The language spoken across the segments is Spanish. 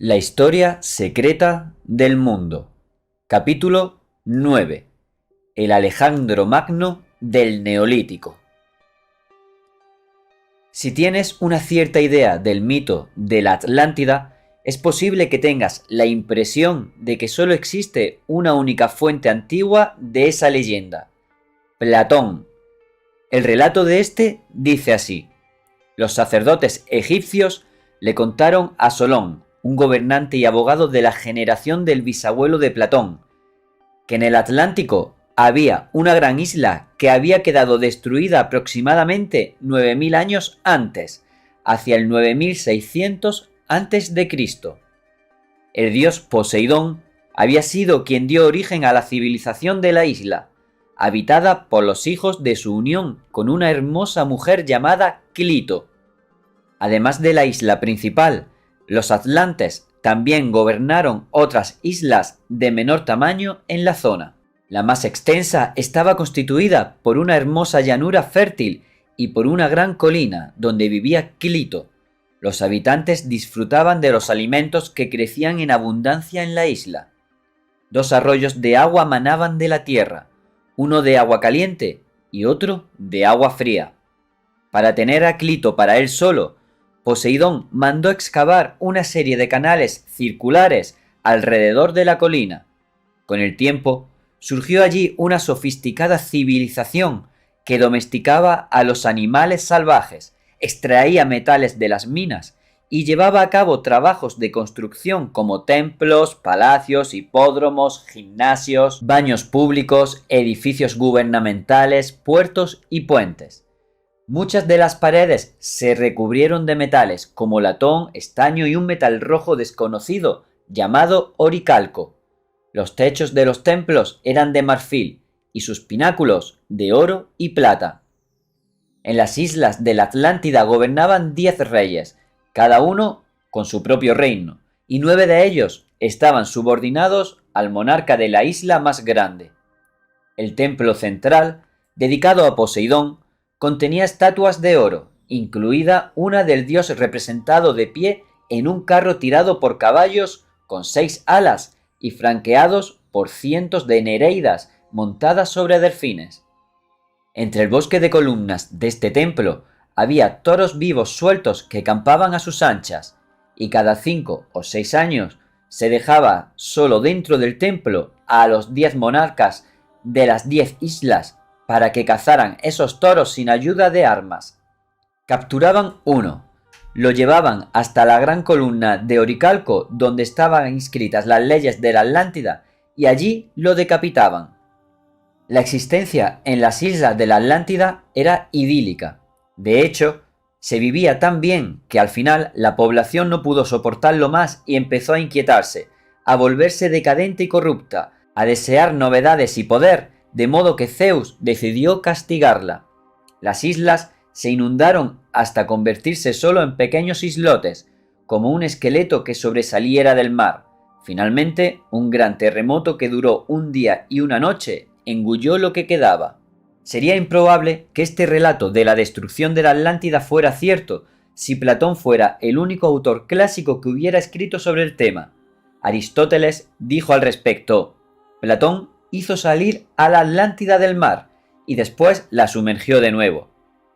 La historia secreta del mundo. Capítulo 9. El Alejandro Magno del Neolítico. Si tienes una cierta idea del mito de la Atlántida, es posible que tengas la impresión de que solo existe una única fuente antigua de esa leyenda: Platón. El relato de este dice así: los sacerdotes egipcios le contaron a Solón, un gobernante y abogado de la generación del bisabuelo de Platón, que en el Atlántico había una gran isla que había quedado destruida aproximadamente 9000 años antes, hacia el 9600 antes de Cristo. El dios Poseidón había sido quien dio origen a la civilización de la isla, habitada por los hijos de su unión con una hermosa mujer llamada Clito. Además de la isla principal, los atlantes también gobernaron otras islas de menor tamaño en la zona. La más extensa estaba constituida por una hermosa llanura fértil y por una gran colina donde vivía Clito. Los habitantes disfrutaban de los alimentos que crecían en abundancia en la isla. Dos arroyos de agua manaban de la tierra, uno de agua caliente y otro de agua fría. Para tener a Clito para él solo, Poseidón mandó excavar una serie de canales circulares alrededor de la colina. Con el tiempo, surgió allí una sofisticada civilización que domesticaba a los animales salvajes, extraía metales de las minas y llevaba a cabo trabajos de construcción como templos, palacios, hipódromos, gimnasios, baños públicos, edificios gubernamentales, puertos y puentes. Muchas de las paredes se recubrieron de metales como latón, estaño y un metal rojo desconocido llamado oricalco. Los techos de los templos eran de marfil y sus pináculos de oro y plata. En las islas de la Atlántida gobernaban 10 reyes, cada uno con su propio reino, y 9 de ellos estaban subordinados al monarca de la isla más grande. El templo central, dedicado a Poseidón, contenía estatuas de oro, incluida una del dios representado de pie en un carro tirado por caballos con 6 alas y franqueados por cientos de nereidas montadas sobre delfines. Entre el bosque de columnas de este templo había toros vivos sueltos que campaban a sus anchas, y cada 5 o 6 años se dejaba solo dentro del templo a los 10 monarcas de las 10 islas para que cazaran esos toros sin ayuda de armas. Capturaban uno, lo llevaban hasta la gran columna de oricalco donde estaban inscritas las leyes de la Atlántida y allí lo decapitaban. La existencia en las islas de la Atlántida era idílica. De hecho, se vivía tan bien que al final la población no pudo soportarlo más y empezó a inquietarse, a volverse decadente y corrupta, a desear novedades y poder, de modo que Zeus decidió castigarla. Las islas se inundaron hasta convertirse solo en pequeños islotes, como un esqueleto que sobresaliera del mar. Finalmente, un gran terremoto que duró un día y una noche engulló lo que quedaba. Sería improbable que este relato de la destrucción de la Atlántida fuera cierto si Platón fuera el único autor clásico que hubiera escrito sobre el tema. Aristóteles dijo al respecto: Platón hizo salir a la Atlántida del mar y después la sumergió de nuevo,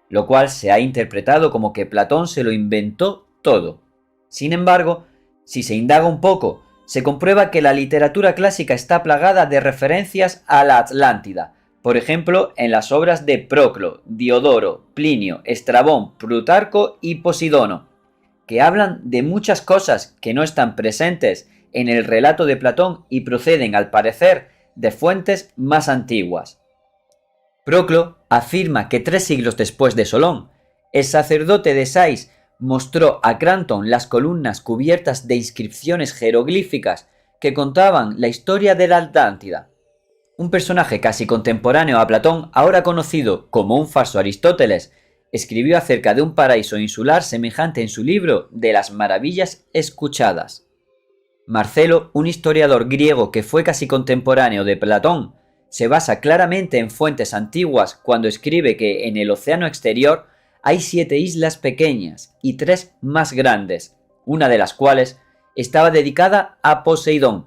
lo cual se ha interpretado como que Platón se lo inventó todo. Sin embargo, si se indaga un poco, se comprueba que la literatura clásica está plagada de referencias a la Atlántida, por ejemplo en las obras de Proclo, Diodoro, Plinio, Estrabón, Plutarco y Posidono, que hablan de muchas cosas que no están presentes en el relato de Platón y proceden, al parecer, de fuentes más antiguas. Proclo afirma que 3 siglos después de Solón, el sacerdote de Sais mostró a Cranton las columnas cubiertas de inscripciones jeroglíficas que contaban la historia de la Atlántida. Un personaje casi contemporáneo a Platón, ahora conocido como un falso Aristóteles, escribió acerca de un paraíso insular semejante en su libro de las maravillas escuchadas. Marcelo, un historiador griego que fue casi contemporáneo de Platón, se basa claramente en fuentes antiguas cuando escribe que en el océano exterior hay 7 islas pequeñas y 3 más grandes, una de las cuales estaba dedicada a Poseidón.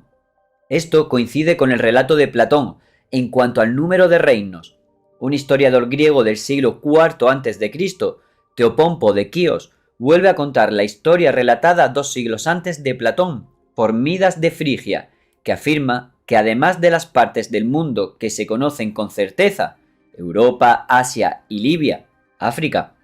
Esto coincide con el relato de Platón en cuanto al número de reinos. Un historiador griego del siglo IV a.C., Teopompo de Quíos, vuelve a contar la historia relatada 2 siglos antes de Platón por Midas de Frigia, que afirma que además de las partes del mundo que se conocen con certeza, Europa, Asia y Libia, África,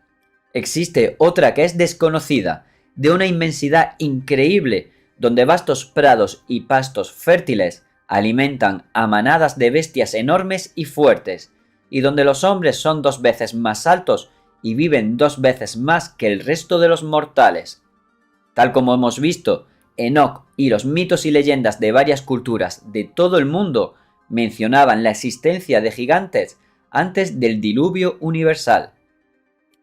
existe otra que es desconocida, de una inmensidad increíble, donde vastos prados y pastos fértiles alimentan a manadas de bestias enormes y fuertes, y donde los hombres son 2 veces más altos y viven 2 veces más que el resto de los mortales. Tal como hemos visto, Enoc y los mitos y leyendas de varias culturas de todo el mundo mencionaban la existencia de gigantes antes del diluvio universal.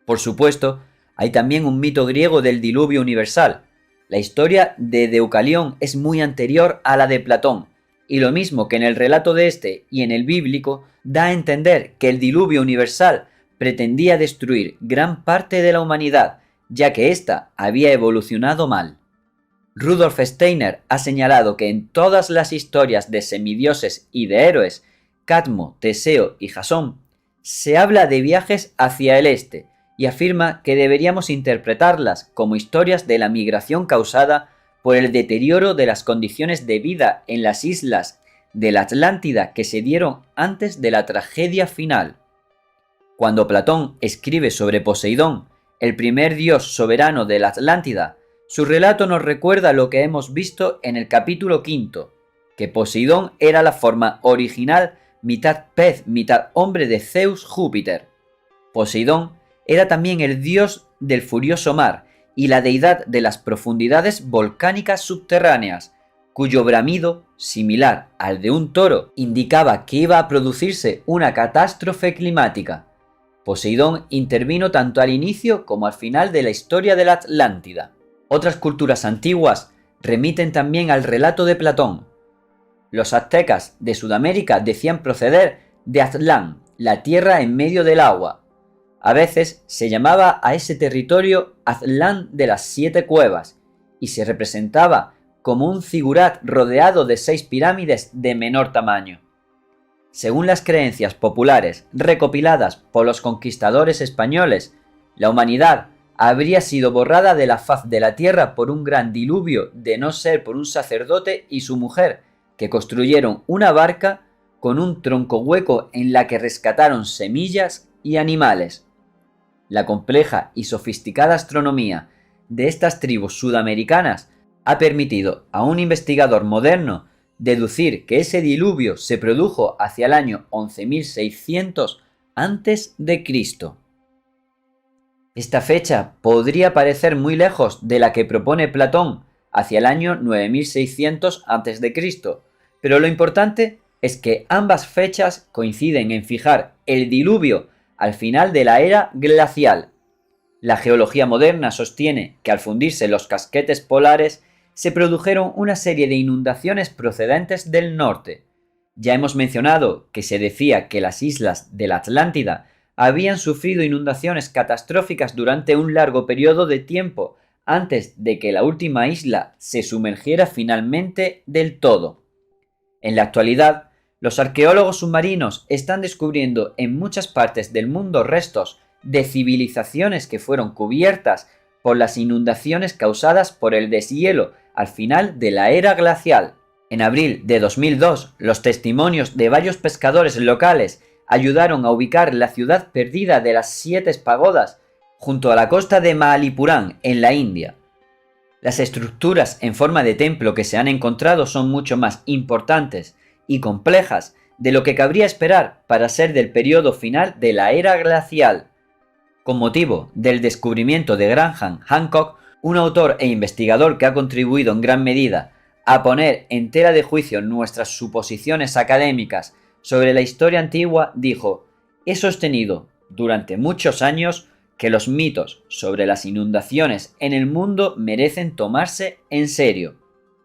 Por supuesto, hay también un mito griego del diluvio universal. La historia de Deucalión es muy anterior a la de Platón, y lo mismo que en el relato de este y en el bíblico, da a entender que el diluvio universal pretendía destruir gran parte de la humanidad, ya que ésta había evolucionado mal. Rudolf Steiner ha señalado que en todas las historias de semidioses y de héroes, Cadmo, Teseo y Jasón, se habla de viajes hacia el este, y afirma que deberíamos interpretarlas como historias de la migración causada por el deterioro de las condiciones de vida en las islas de la Atlántida que se dieron antes de la tragedia final. Cuando Platón escribe sobre Poseidón, el primer dios soberano de la Atlántida, su relato nos recuerda lo que hemos visto en el capítulo 5, que Poseidón era la forma original mitad pez, mitad hombre de Zeus Júpiter. Poseidón era también el dios del furioso mar y la deidad de las profundidades volcánicas subterráneas, cuyo bramido, similar al de un toro, indicaba que iba a producirse una catástrofe climática. Poseidón intervino tanto al inicio como al final de la historia de la Atlántida. Otras culturas antiguas remiten también al relato de Platón. Los aztecas de Sudamérica decían proceder de Aztlán, la tierra en medio del agua. A veces se llamaba a ese territorio Aztlán de las 7 cuevas y se representaba como un zigurat rodeado de 6 pirámides de menor tamaño. Según las creencias populares recopiladas por los conquistadores españoles, la humanidad habría sido borrada de la faz de la tierra por un gran diluvio de no ser por un sacerdote y su mujer, que construyeron una barca con un tronco hueco en la que rescataron semillas y animales. La compleja y sofisticada astronomía de estas tribus sudamericanas ha permitido a un investigador moderno deducir que ese diluvio se produjo hacia el año 11.600 a.C. Esta fecha podría parecer muy lejos de la que propone Platón, hacia el año 9600 a.C., pero lo importante es que ambas fechas coinciden en fijar el diluvio al final de la era glacial. La geología moderna sostiene que al fundirse los casquetes polares se produjeron una serie de inundaciones procedentes del norte. Ya hemos mencionado que se decía que las islas de la Atlántida habían sufrido inundaciones catastróficas durante un largo periodo de tiempo antes de que la última isla se sumergiera finalmente del todo. En la actualidad, los arqueólogos submarinos están descubriendo en muchas partes del mundo restos de civilizaciones que fueron cubiertas por las inundaciones causadas por el deshielo al final de la era glacial. En abril de 2002, los testimonios de varios pescadores locales ayudaron a ubicar la ciudad perdida de las 7 pagodas junto a la costa de Malipuram, en la India. Las estructuras en forma de templo que se han encontrado son mucho más importantes y complejas de lo que cabría esperar para ser del periodo final de la era glacial. Con motivo del descubrimiento de Graham Hancock, un autor e investigador que ha contribuido en gran medida a poner en tela de juicio nuestras suposiciones académicas sobre la historia antigua, dijo: «He sostenido durante muchos años que los mitos sobre las inundaciones en el mundo merecen tomarse en serio.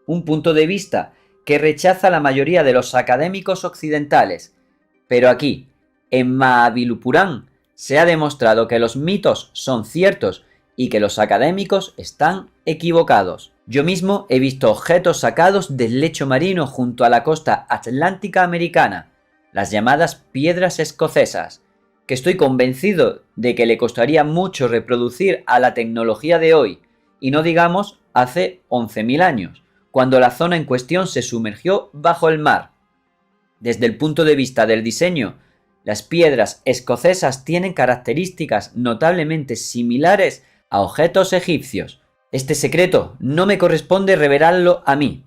Un punto de vista que rechaza la mayoría de los académicos occidentales. Pero aquí, en Mahabalipuram, se ha demostrado que los mitos son ciertos y que los académicos están equivocados». Yo mismo he visto objetos sacados del lecho marino junto a la costa atlántica americana, las llamadas piedras escocesas, que estoy convencido de que le costaría mucho reproducir a la tecnología de hoy, y no digamos hace 11.000 años, cuando la zona en cuestión se sumergió bajo el mar. Desde el punto de vista del diseño, las piedras escocesas tienen características notablemente similares a objetos egipcios. Este secreto no me corresponde revelarlo a mí,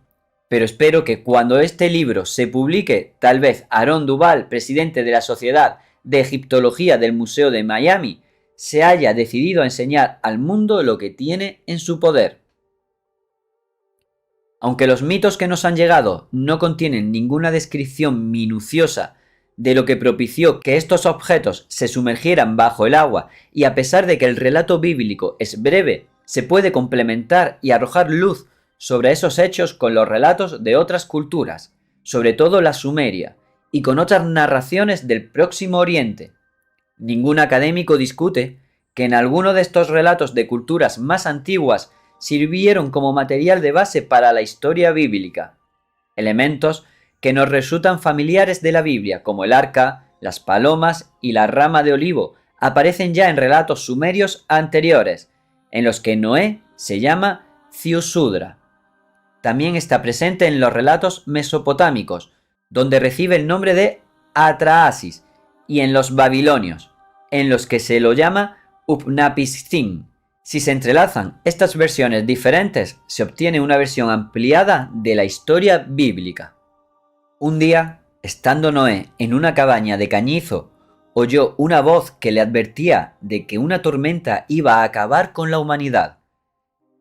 pero espero que cuando este libro se publique, tal vez Aaron Duval, presidente de la Sociedad de Egiptología del Museo de Miami, se haya decidido a enseñar al mundo lo que tiene en su poder. Aunque los mitos que nos han llegado no contienen ninguna descripción minuciosa de lo que propició que estos objetos se sumergieran bajo el agua, y a pesar de que el relato bíblico es breve, se puede complementar y arrojar luz sobre esos hechos con los relatos de otras culturas, sobre todo la sumeria, y con otras narraciones del Próximo Oriente. Ningún académico discute que en alguno de estos relatos de culturas más antiguas sirvieron como material de base para la historia bíblica. Elementos que nos resultan familiares de la Biblia, como el arca, las palomas y la rama de olivo, aparecen ya en relatos sumerios anteriores, en los que Noé se llama Ziusudra. También está presente en los relatos mesopotámicos, donde recibe el nombre de Atrahasis, y en los babilonios, en los que se lo llama Upnapishtim. Si se entrelazan estas versiones diferentes, se obtiene una versión ampliada de la historia bíblica. Un día, estando Noé en una cabaña de cañizo, oyó una voz que le advertía de que una tormenta iba a acabar con la humanidad.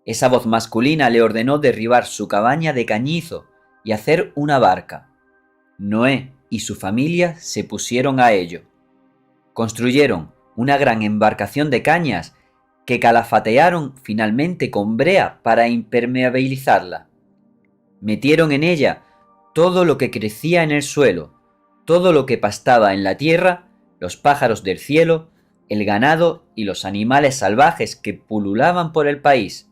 Esa voz masculina le ordenó derribar su cabaña de cañizo y hacer una barca. Noé y su familia se pusieron a ello. Construyeron una gran embarcación de cañas que calafatearon finalmente con brea para impermeabilizarla. Metieron en ella todo lo que crecía en el suelo, todo lo que pastaba en la tierra, los pájaros del cielo, el ganado y los animales salvajes que pululaban por el país.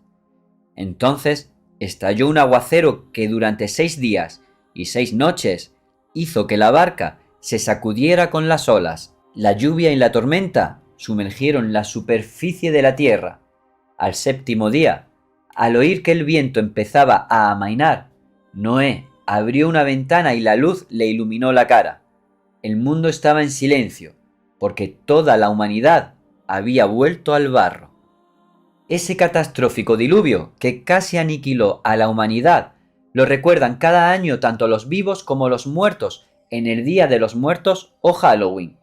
Entonces estalló un aguacero que durante 6 días y 6 noches hizo que la barca se sacudiera con las olas. La lluvia y la tormenta sumergieron la superficie de la tierra. Al 7.º día, al oír que el viento empezaba a amainar, Noé abrió una ventana y la luz le iluminó la cara. El mundo estaba en silencio, porque toda la humanidad había vuelto al barro. Ese catastrófico diluvio que casi aniquiló a la humanidad lo recuerdan cada año tanto los vivos como los muertos en el Día de los Muertos o Halloween.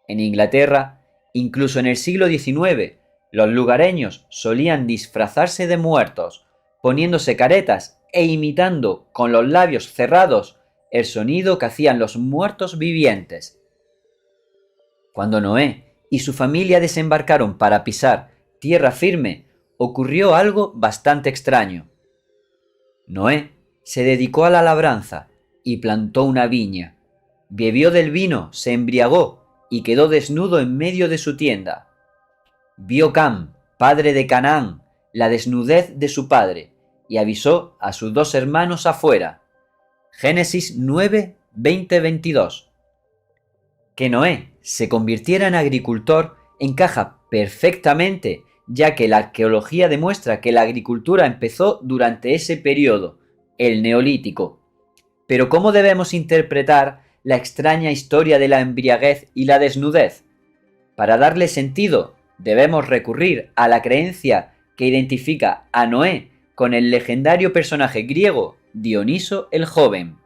En Inglaterra, incluso en el siglo XIX, los lugareños solían disfrazarse de muertos, poniéndose caretas e imitando con los labios cerrados el sonido que hacían los muertos vivientes. Cuando Noé y su familia desembarcaron para pisar tierra firme, ocurrió algo bastante extraño. Noé se dedicó a la labranza y plantó una viña. Bebió del vino, se embriagó y quedó desnudo en medio de su tienda. Vio Cam, padre de Canaán, la desnudez de su padre, y avisó a sus 2 hermanos afuera. Génesis 9, 20-22. Que Noé se convirtiera en agricultor encaja perfectamente, ya que la arqueología demuestra que la agricultura empezó durante ese periodo, el Neolítico. Pero ¿cómo debemos interpretar la extraña historia de la embriaguez y la desnudez? Para darle sentido, debemos recurrir a la creencia que identifica a Noé con el legendario personaje griego Dioniso el Joven.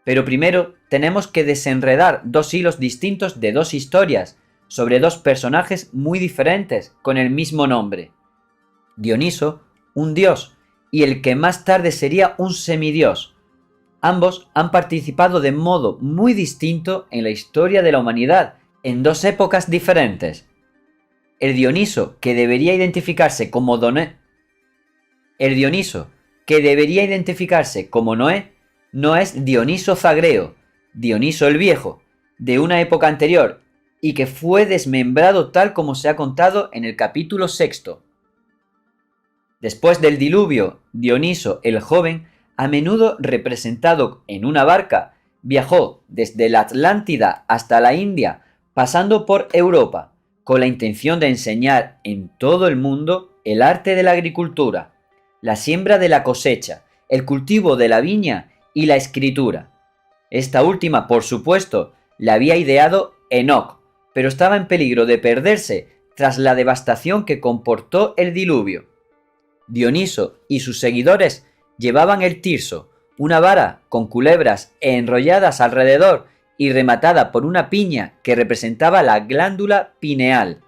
Pero primero tenemos que desenredar 2 hilos distintos de 2 historias sobre 2 personajes muy diferentes con el mismo nombre. Dioniso, un dios, y el que más tarde sería un semidios. Ambos han participado de modo muy distinto en la historia de la humanidad, en 2 épocas diferentes. El Dioniso, que debería identificarse como Noé, no es Dioniso Zagreo, Dioniso el Viejo, de una época anterior, y que fue desmembrado tal como se ha contado en el capítulo 6. Después del diluvio, Dioniso el joven, a menudo representado en una barca, viajó desde la Atlántida hasta la India, pasando por Europa, con la intención de enseñar en todo el mundo el arte de la agricultura, la siembra de la cosecha, el cultivo de la viña y la escritura. Esta última, por supuesto, la había ideado Enoc, pero estaba en peligro de perderse tras la devastación que comportó el diluvio. Dioniso y sus seguidores llevaban el tirso, una vara con culebras enrolladas alrededor y rematada por una piña que representaba la glándula pineal.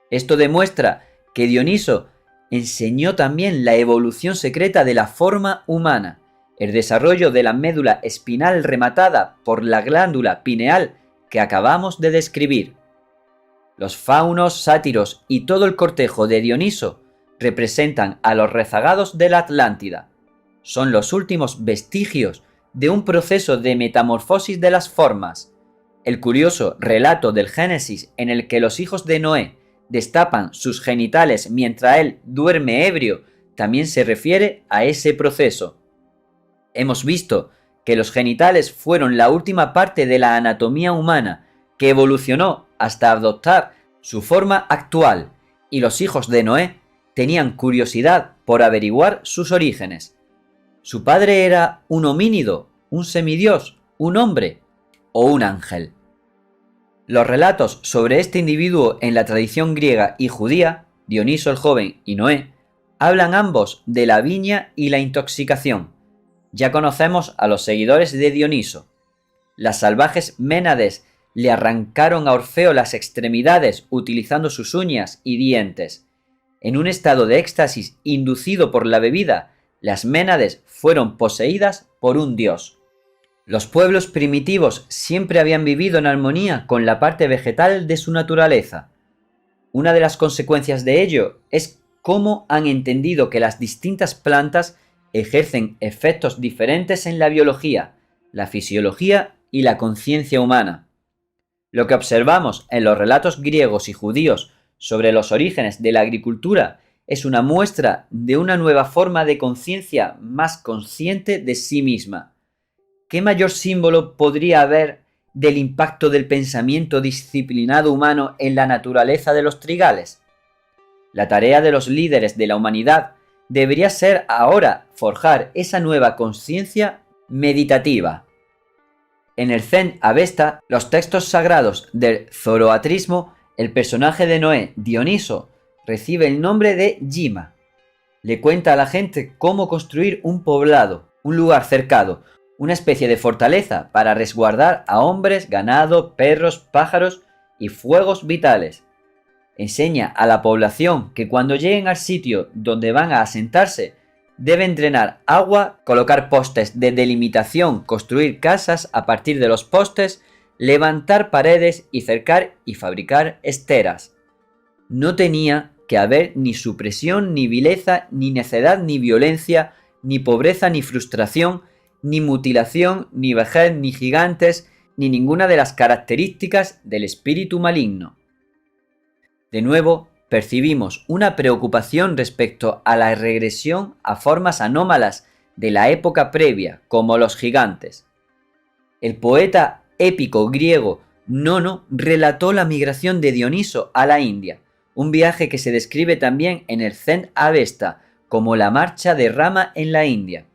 Esto demuestra que Dioniso enseñó también la evolución secreta de la forma humana, el desarrollo de la médula espinal rematada por la glándula pineal que acabamos de describir. Los faunos, sátiros y todo el cortejo de Dioniso representan a los rezagados de la Atlántida. Son los últimos vestigios de un proceso de metamorfosis de las formas. El curioso relato del Génesis en el que los hijos de Noé destapan sus genitales mientras él duerme ebrio también se refiere a ese proceso. Hemos visto que los genitales fueron la última parte de la anatomía humana que evolucionó hasta adoptar su forma actual, y los hijos de Noé tenían curiosidad por averiguar sus orígenes. ¿Su padre era un homínido, un semidios, un hombre o un ángel? Los relatos sobre este individuo en la tradición griega y judía, Dioniso el joven y Noé, hablan ambos de la viña y la intoxicación. Ya conocemos a los seguidores de Dioniso. Las salvajes Ménades le arrancaron a Orfeo las extremidades utilizando sus uñas y dientes. En un estado de éxtasis inducido por la bebida, las Ménades fueron poseídas por un dios. Los pueblos primitivos siempre habían vivido en armonía con la parte vegetal de su naturaleza. Una de las consecuencias de ello es cómo han entendido que las distintas plantas ejercen efectos diferentes en la biología, la fisiología y la conciencia humana. Lo que observamos en los relatos griegos y judíos sobre los orígenes de la agricultura es una muestra de una nueva forma de conciencia más consciente de sí misma. ¿Qué mayor símbolo podría haber del impacto del pensamiento disciplinado humano en la naturaleza de los trigales? La tarea de los líderes de la humanidad debería ser ahora forjar esa nueva conciencia meditativa. En el Zen Avesta, los textos sagrados del zoroastrismo, el personaje de Noé, Dioniso, recibe el nombre de Yima. Le cuenta a la gente cómo construir un poblado, un lugar cercado, una especie de fortaleza para resguardar a hombres, ganado, perros, pájaros y fuegos vitales. Enseña a la población que cuando lleguen al sitio donde van a asentarse, deben drenar agua, colocar postes de delimitación, construir casas a partir de los postes, levantar paredes y cercar y fabricar esteras. No tenía que haber ni supresión, ni vileza, ni necedad, ni violencia, ni pobreza, ni frustración, ni mutilación, ni vejez, ni gigantes, ni ninguna de las características del espíritu maligno. De nuevo, percibimos una preocupación respecto a la regresión a formas anómalas de la época previa, como los gigantes. El poeta épico griego Nono relató la migración de Dioniso a la India, un viaje que se describe también en el Zen Avesta como la marcha de Rama en la India.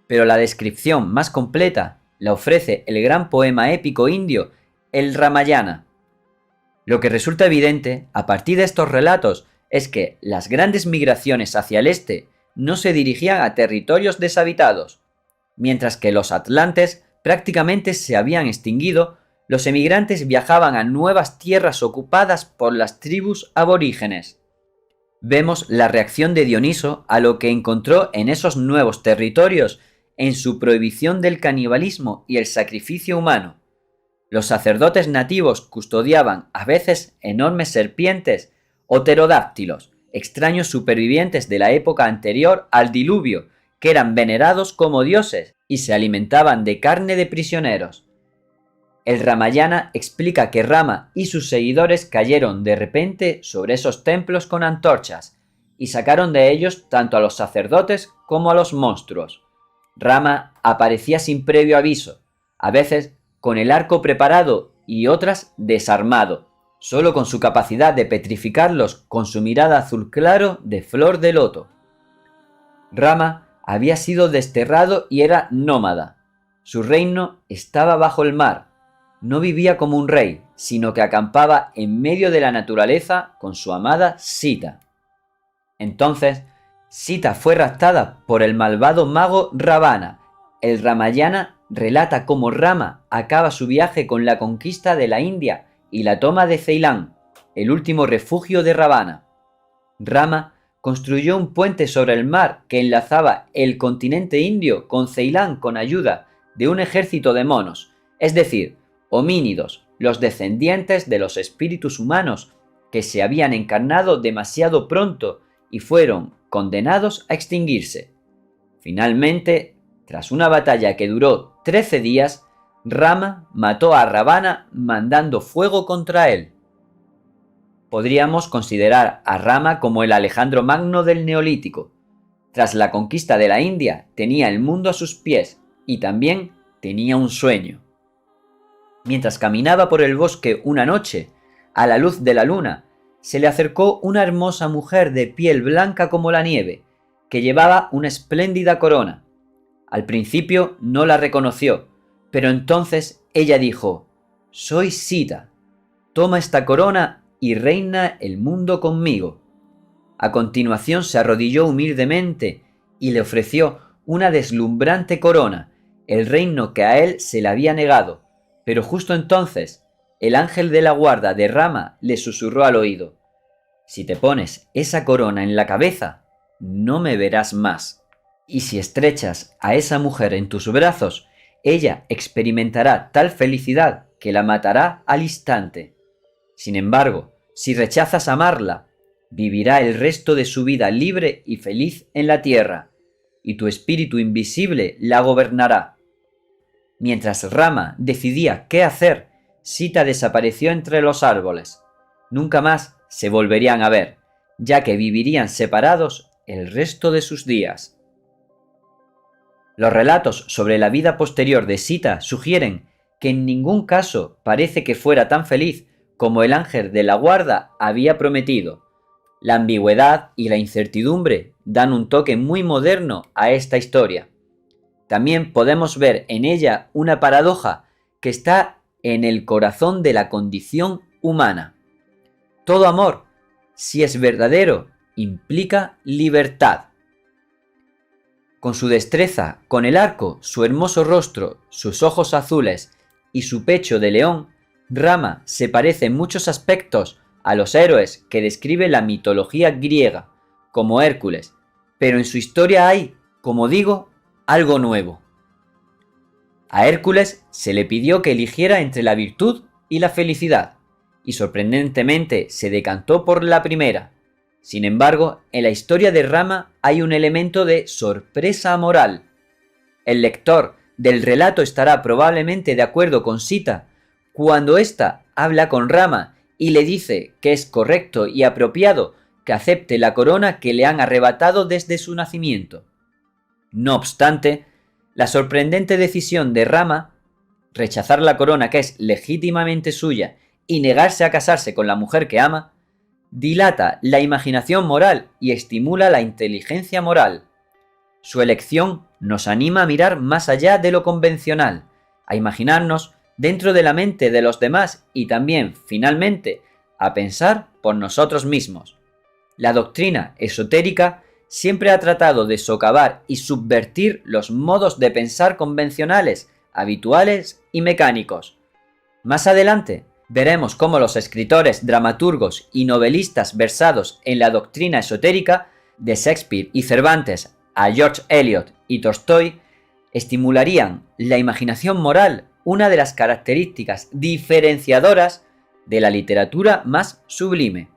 Pero la descripción más completa la ofrece el gran poema épico indio, el Ramayana. Lo que resulta evidente a partir de estos relatos es que las grandes migraciones hacia el este no se dirigían a territorios deshabitados. Mientras que los atlantes prácticamente se habían extinguido, los emigrantes viajaban a nuevas tierras ocupadas por las tribus aborígenes. Vemos la reacción de Dioniso a lo que encontró en esos nuevos territorios en su prohibición del canibalismo y el sacrificio humano. Los sacerdotes nativos custodiaban a veces enormes serpientes o pterodáctilos, extraños supervivientes de la época anterior al diluvio, que eran venerados como dioses y se alimentaban de carne de prisioneros. El Ramayana explica que Rama y sus seguidores cayeron de repente sobre esos templos con antorchas y sacaron de ellos tanto a los sacerdotes como a los monstruos. Rama aparecía sin previo aviso, a veces con el arco preparado y otras desarmado, solo con su capacidad de petrificarlos con su mirada azul claro de flor de loto. Rama había sido desterrado y era nómada. Su reino estaba bajo el mar. No vivía como un rey, sino que acampaba en medio de la naturaleza con su amada Sita. Entonces, Sita fue raptada por el malvado mago Ravana. El Ramayana relata cómo Rama acaba su viaje con la conquista de la India y la toma de Ceilán, el último refugio de Ravana. Rama construyó un puente sobre el mar que enlazaba el continente indio con Ceilán con ayuda de un ejército de monos, es decir, homínidos, los descendientes de los espíritus humanos que se habían encarnado demasiado pronto y fueron condenados a extinguirse. Finalmente, tras una batalla que duró 13 días, Rama mató a Ravana mandando fuego contra él. Podríamos considerar a Rama como el Alejandro Magno del Neolítico. Tras la conquista de la India, tenía el mundo a sus pies y también tenía un sueño. Mientras caminaba por el bosque una noche, a la luz de la luna, se le acercó una hermosa mujer de piel blanca como la nieve, que llevaba una espléndida corona. Al principio no la reconoció, pero entonces ella dijo: «Soy Sita, toma esta corona y reina el mundo conmigo». A continuación se arrodilló humildemente y le ofreció una deslumbrante corona, el reino que a él se le había negado, pero justo entonces el ángel de la guarda de Rama le susurró al oído: «Si te pones esa corona en la cabeza, no me verás más. Y si estrechas a esa mujer en tus brazos, ella experimentará tal felicidad que la matará al instante. Sin embargo, si rechazas amarla, vivirá el resto de su vida libre y feliz en la tierra, y tu espíritu invisible la gobernará». Mientras Rama decidía qué hacer, Sita desapareció entre los árboles. Nunca más se volverían a ver, ya que vivirían separados el resto de sus días. Los relatos sobre la vida posterior de Sita sugieren que en ningún caso parece que fuera tan feliz como el ángel de la guarda había prometido. La ambigüedad y la incertidumbre dan un toque muy moderno a esta historia. También podemos ver en ella una paradoja que está en el corazón de la condición humana. Todo amor, si es verdadero, implica libertad. Con su destreza, con el arco, su hermoso rostro, sus ojos azules y su pecho de león, Rama se parece en muchos aspectos a los héroes que describe la mitología griega, como Hércules, pero en su historia hay, como digo, algo nuevo. A Hércules se le pidió que eligiera entre la virtud y la felicidad, y sorprendentemente se decantó por la primera. Sin embargo, en la historia de Rama hay un elemento de sorpresa moral. El lector del relato estará probablemente de acuerdo con Sita cuando ésta habla con Rama y le dice que es correcto y apropiado que acepte la corona que le han arrebatado desde su nacimiento. No obstante, la sorprendente decisión de Rama, rechazar la corona que es legítimamente suya y negarse a casarse con la mujer que ama, dilata la imaginación moral y estimula la inteligencia moral. Su elección nos anima a mirar más allá de lo convencional, a imaginarnos dentro de la mente de los demás y también, finalmente, a pensar por nosotros mismos. La doctrina esotérica siempre ha tratado de socavar y subvertir los modos de pensar convencionales, habituales y mecánicos. Más adelante, veremos cómo los escritores, dramaturgos y novelistas versados en la doctrina esotérica, de Shakespeare y Cervantes a George Eliot y Tolstoy, estimularían la imaginación moral, una de las características diferenciadoras de la literatura más sublime.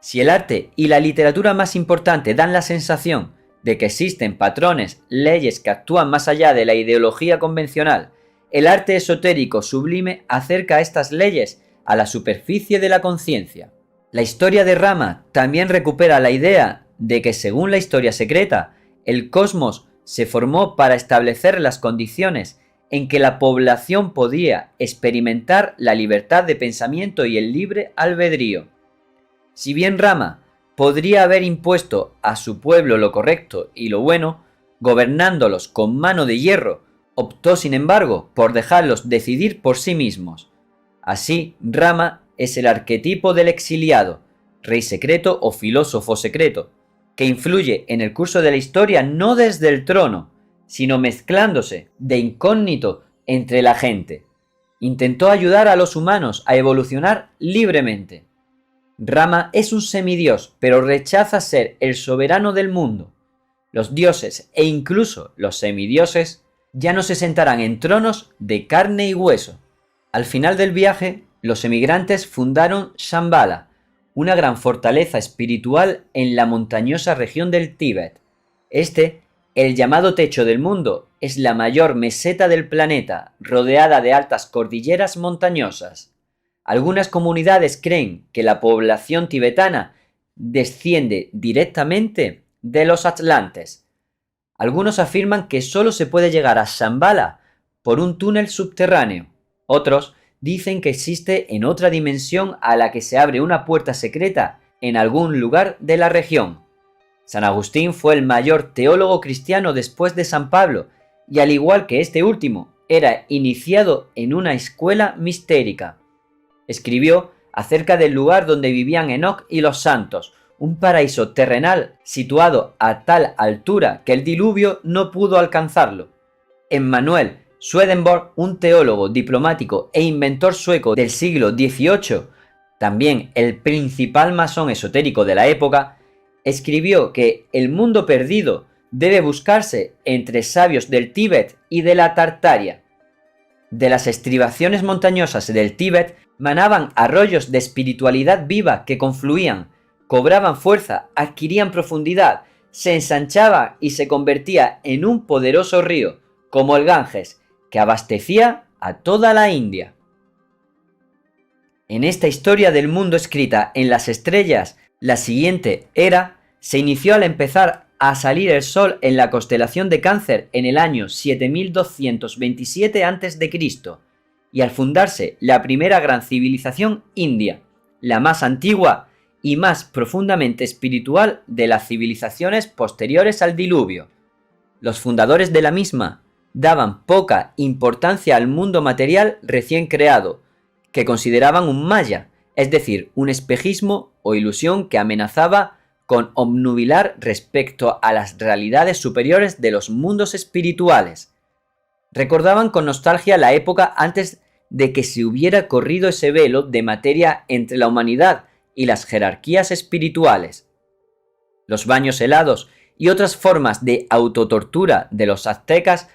Si el arte y la literatura más importante dan la sensación de que existen patrones, leyes que actúan más allá de la ideología convencional, el arte esotérico sublime acerca estas leyes a la superficie de la conciencia. La historia de Rama también recupera la idea de que según la historia secreta, el cosmos se formó para establecer las condiciones en que la población podía experimentar la libertad de pensamiento y el libre albedrío. Si bien Rama podría haber impuesto a su pueblo lo correcto y lo bueno, gobernándolos con mano de hierro, optó sin embargo por dejarlos decidir por sí mismos. Así, Rama es el arquetipo del exiliado, rey secreto o filósofo secreto, que influye en el curso de la historia no desde el trono, sino mezclándose de incógnito entre la gente. Intentó ayudar a los humanos a evolucionar libremente. Rama es un semidios, pero rechaza ser el soberano del mundo. Los dioses e incluso los semidioses ya no se sentarán en tronos de carne y hueso. Al final del viaje, los emigrantes fundaron Shambhala, una gran fortaleza espiritual en la montañosa región del Tíbet. El llamado techo del mundo, es la mayor meseta del planeta, rodeada de altas cordilleras montañosas. Algunas comunidades creen que la población tibetana desciende directamente de los atlantes. Algunos afirman que solo se puede llegar a Shambhala por un túnel subterráneo. Otros dicen que existe en otra dimensión a la que se abre una puerta secreta en algún lugar de la región. San Agustín fue el mayor teólogo cristiano después de San Pablo, y al igual que este último, era iniciado en una escuela mistérica. Escribió acerca del lugar donde vivían Enoc y los santos, un paraíso terrenal situado a tal altura que el diluvio no pudo alcanzarlo. Emmanuel Swedenborg, un teólogo, diplomático e inventor sueco del siglo XVIII, también el principal masón esotérico de la época, escribió que el mundo perdido debe buscarse entre sabios del Tíbet y de la Tartaria. De las estribaciones montañosas del Tíbet manaban arroyos de espiritualidad viva que confluían, cobraban fuerza, adquirían profundidad, se ensanchaba y se convertía en un poderoso río, como el Ganges, que abastecía a toda la India. En esta historia del mundo escrita en las estrellas, la siguiente era se inició al empezar a salir el sol en la constelación de Cáncer en el año 7227 a.C. y al fundarse la primera gran civilización india, la más antigua y más profundamente espiritual de las civilizaciones posteriores al diluvio. Los fundadores de la misma daban poca importancia al mundo material recién creado, que consideraban un maya, es decir, un espejismo o ilusión que amenazaba con obnubilar respecto a las realidades superiores de los mundos espirituales. Recordaban con nostalgia la época antes de que se hubiera corrido ese velo de materia entre la humanidad y las jerarquías espirituales. Los baños helados y otras formas de autotortura de los aztecas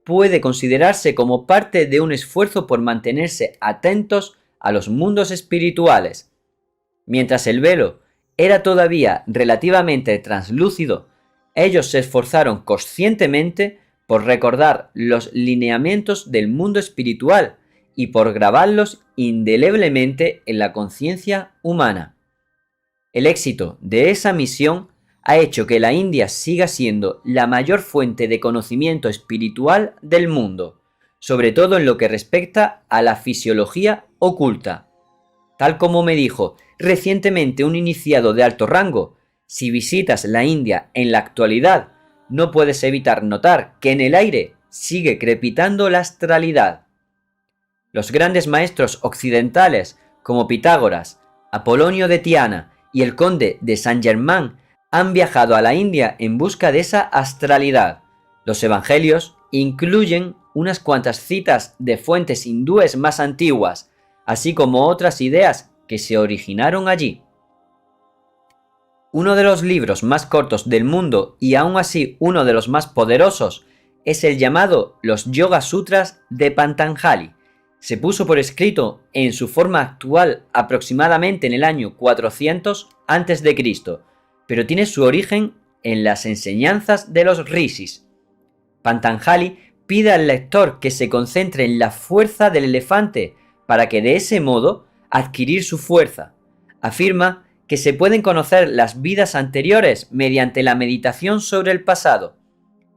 puede considerarse como parte de un esfuerzo por mantenerse atentos a los mundos espirituales. Mientras el velo era todavía relativamente translúcido, ellos se esforzaron conscientemente por recordar los lineamientos del mundo espiritual y por grabarlos indeleblemente en la conciencia humana. El éxito de esa misión ha hecho que la India siga siendo la mayor fuente de conocimiento espiritual del mundo, sobre todo en lo que respecta a la fisiología oculta. Tal como me dijo recientemente un iniciado de alto rango, si visitas la India en la actualidad, no puedes evitar notar que en el aire sigue crepitando la astralidad. Los grandes maestros occidentales como Pitágoras, Apolonio de Tiana y el conde de Saint-Germain han viajado a la India en busca de esa astralidad. Los evangelios incluyen unas cuantas citas de fuentes hindúes más antiguas, así como otras ideas que se originaron allí. Uno de los libros más cortos del mundo y aún así uno de los más poderosos es el llamado Los Yoga Sutras de Patanjali. Se puso por escrito en su forma actual aproximadamente en el año 400 a.C., pero tiene su origen en las enseñanzas de los rishis. Patanjali pide al lector que se concentre en la fuerza del elefante para que de ese modo adquirir su fuerza. Afirma que se pueden conocer las vidas anteriores mediante la meditación sobre el pasado.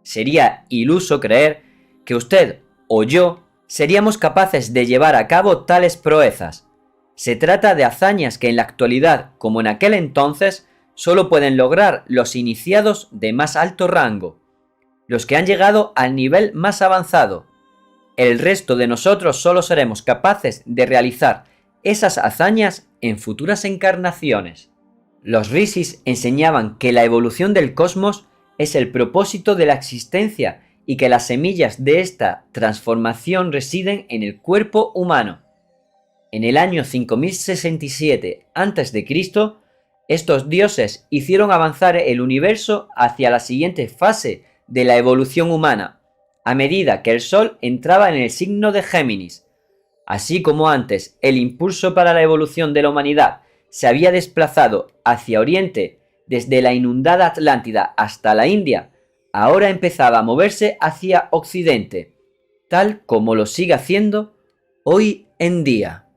Sería iluso creer que usted o yo seríamos capaces de llevar a cabo tales proezas. Se trata de hazañas que en la actualidad, como en aquel entonces, solo pueden lograr los iniciados de más alto rango, los que han llegado al nivel más avanzado. El resto de nosotros solo seremos capaces de realizar esas hazañas en futuras encarnaciones. Los rishis enseñaban que la evolución del cosmos es el propósito de la existencia y que las semillas de esta transformación residen en el cuerpo humano. En el año 5067 a.C., estos dioses hicieron avanzar el universo hacia la siguiente fase de la evolución humana, a medida que el Sol entraba en el signo de Géminis. Así como antes el impulso para la evolución de la humanidad se había desplazado hacia Oriente desde la inundada Atlántida hasta la India, ahora empezaba a moverse hacia Occidente, tal como lo sigue haciendo hoy en día.